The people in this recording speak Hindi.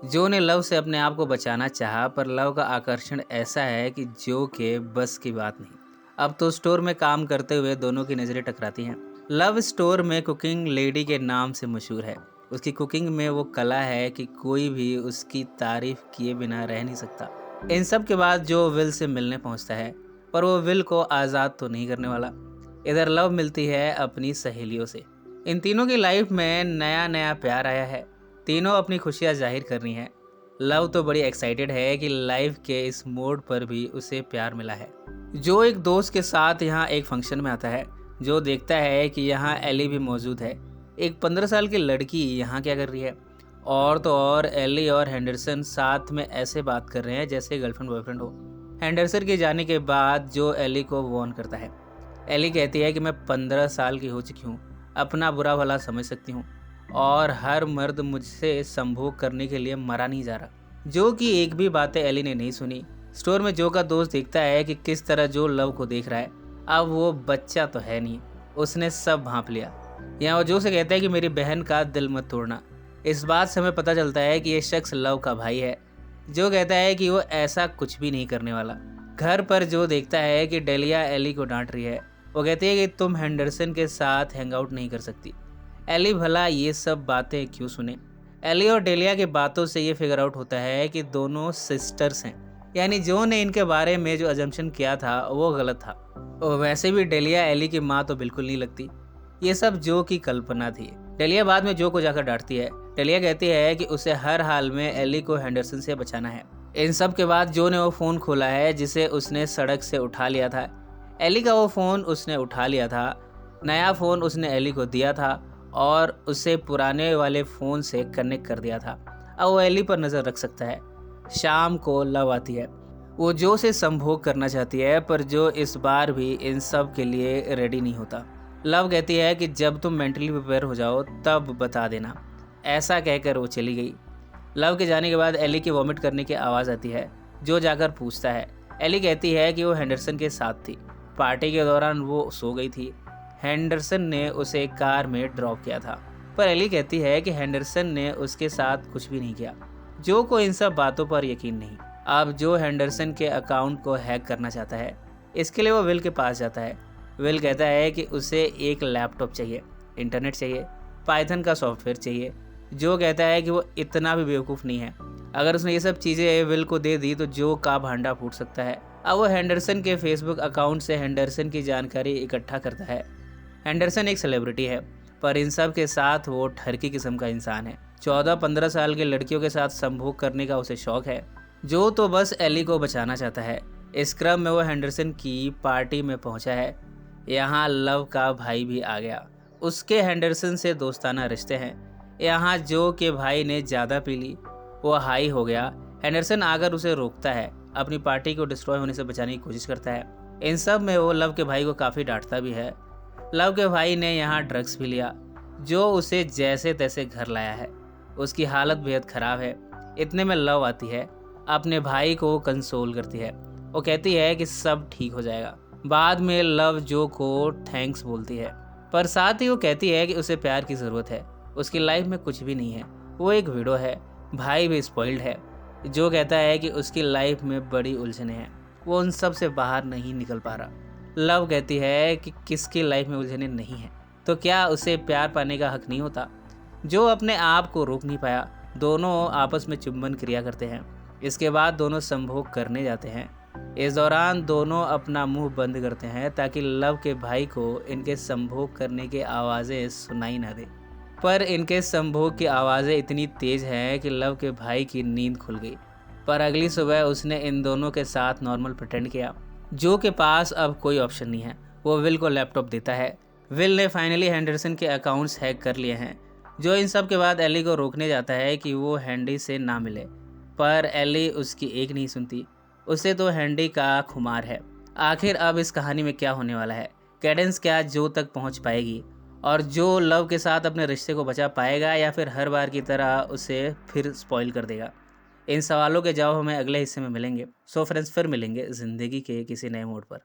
जो ने लव से अपने आप को बचाना चाहा, पर लव का आकर्षण ऐसा है कि जो के बस की बात नहीं। अब तो स्टोर में काम करते हुए दोनों की नज़रें टकराती हैं। लव स्टोर में कुकिंग लेडी के नाम से मशहूर है। उसकी कुकिंग में वो कला है कि कोई भी उसकी तारीफ किए बिना रह नहीं सकता। इन सब के बाद जो विल से मिलने पहुंचता है, पर वो विल को आज़ाद तो नहीं करने वाला। इधर लव मिलती है अपनी सहेलियों से। इन तीनों की लाइफ में नया नया प्यार आया है। तीनों अपनी खुशियाँ जाहिर कर रही हैं। लव तो बड़ी एक्साइटेड है कि लाइफ के इस मोड़ पर भी उसे प्यार मिला है। जो एक दोस्त के साथ यहाँ एक फंक्शन में आता है। जो देखता है कि यहाँ एली भी मौजूद है। एक 15 साल की लड़की यहाँ क्या कर रही है। और तो और एली और हेंडरसन साथ में ऐसे बात कर रहे हैं जैसे गर्लफ्रेंड बॉयफ्रेंड हो। हेंडरसन के जाने के बाद जो एली को वॉर्न करता है। एली कहती है कि मैं 15 साल की हो चुकी हूँ, अपना बुरा भला समझ सकती हूँ, और हर मर्द मुझसे संभोग करने के लिए मरा नहीं जा रहा। जो कि एक भी बातें एली ने नहीं सुनी। स्टोर में जो का दोस्त देखता है कि किस तरह जो लव को देख रहा है। अब वो बच्चा तो है नहीं, उसने सब भांप लिया। यहाँ वो जो से कहता है कि मेरी बहन का दिल मत तोड़ना। इस बात से हमें पता चलता है कि ये शख्स लव का भाई है। जो कहता है कि वो ऐसा कुछ भी नहीं करने वाला। घर पर जो देखता है कि डेलिया एली को डांट रही है। वो कहती है कि तुम हेंडरसन के साथ हैंग आउट नहीं कर सकती। एली भला ये सब बातें क्यों सुने। एली और डेलिया की बातों से ये फिगर आउट होता है कि दोनों सिस्टर्स हैं। यानी जो ने इनके बारे में जो अजम्पशन किया था वो गलत था। और वैसे भी डेलिया एली की माँ तो बिल्कुल नहीं लगती। ये सब जो की कल्पना थी। डेलिया बाद में जो को जाकर डांटती है। डेलिया कहती है कि उसे हर हाल में एली को हेंडरसन से बचाना है। इन सब के बाद जो ने वो फ़ोन खोला है जिसे उसने सड़क से उठा लिया था। एली का वो फ़ोन उसने उठा लिया था। नया फ़ोन उसने एली को दिया था और उसे पुराने वाले फ़ोन से कनेक्ट कर दिया था। अब वो एली पर नज़र रख सकता है। शाम को लव आती है। वो जो से संभोग करना चाहती है, पर जो इस बार भी इन सब के लिए रेडी नहीं होता। लव कहती है कि जब तुम मेंटली प्रिपेयर हो जाओ तब बता देना। ऐसा कहकर वो चली गई। लव के जाने के बाद एली की वॉमिट करने की आवाज़ आती है। जो जाकर पूछता है। एली कहती है कि वो हेंडरसन के साथ थी। पार्टी के दौरान वो सो गई थी। हेंडरसन ने उसे कार में ड्रॉप किया था। पर एली कहती है कि हेंडरसन ने उसके साथ कुछ भी नहीं किया। जो को इन सब बातों पर यकीन नहीं। अब जो हेंडरसन के अकाउंट को हैक करना चाहता है। इसके लिए वो विल के पास जाता है। विल कहता है कि उसे एक लैपटॉप चाहिए, इंटरनेट चाहिए, पाइथन का सॉफ्टवेयर चाहिए। जो कहता है कि वो इतना भी बेवकूफ़ नहीं है। अगर उसने ये सब चीज़ें विल को दे दी तो जो का भांडा फूट सकता है। अब वो हेंडरसन के फेसबुक अकाउंट से हेंडरसन की जानकारी इकट्ठा करता है। हेंडरसन एक सेलिब्रिटी है, पर इन सब के साथ वो ठरकी किस्म का इंसान है। 14-15 साल के लड़कियों के साथ संभोग करने का उसे शौक है। जो तो बस एली को बचाना चाहता है। इस क्रम में वो हेंडरसन की पार्टी में पहुंचा है। यहाँ लव का भाई भी आ गया। उसके हेंडरसन से दोस्ताना रिश्ते हैं। यहाँ जो के भाई ने ज़्यादा पी ली, वो हाई हो गया। हेंडरसन आकर उसे रोकता है, अपनी पार्टी को डिस्ट्रॉय होने से बचाने की कोशिश करता है। इन सब में वो लव के भाई को काफ़ी डांटता भी है। लव के भाई ने यहाँ ड्रग्स भी लिया। जो उसे जैसे तैसे घर लाया है। उसकी हालत बेहद ख़राब है। इतने में लव आती है। अपने भाई को कंसोल करती है। वो कहती है कि सब ठीक हो जाएगा। बाद में लव जो को थैंक्स बोलती है, पर साथ ही वो कहती है कि उसे प्यार की ज़रूरत है। उसकी लाइफ में कुछ भी नहीं है। वो एक विडो है। भाई भी स्पॉइल्ड है। जो कहता है कि उसकी लाइफ में बड़ी उलझनें हैं। वो उन सब से बाहर नहीं निकल पा रहा। लव कहती है कि किसकी लाइफ में उलझनें नहीं हैं, तो क्या उसे प्यार पाने का हक नहीं होता। जो अपने आप को रोक नहीं पाया। दोनों आपस में चुंबन क्रिया करते हैं। इसके बाद दोनों संभोग करने जाते हैं। इस दौरान दोनों अपना मुंह बंद करते हैं ताकि लव के भाई को इनके संभोग करने की आवाज़ें सुनाई ना दे। पर इनके संभोग की आवाज़ें इतनी तेज़ हैं कि लव के भाई की नींद खुल गई। पर अगली सुबह उसने इन दोनों के साथ नॉर्मल प्रिटेंड किया। जो के पास अब कोई ऑप्शन नहीं है। वो विल को लैपटॉप देता है। विल ने फाइनली हेंडरसन के अकाउंट्स हैक कर लिए हैं। जो इन सब के बाद एली को रोकने जाता है कि वो हैंडी से ना मिले, पर एली उसकी एक नहीं सुनती। उसे तो हैंडी का खुमार है। आखिर अब इस कहानी में क्या होने वाला है। कैडेंस क्या जो तक पहुंच पाएगी, और जो लव के साथ अपने रिश्ते को बचा पाएगा, या फिर हर बार की तरह उसे फिर स्पॉइल कर देगा। इन सवालों के जवाब हमें अगले हिस्से में मिलेंगे। सो फ्रेंड्स, फिर मिलेंगे ज़िंदगी के किसी नए मोड़ पर।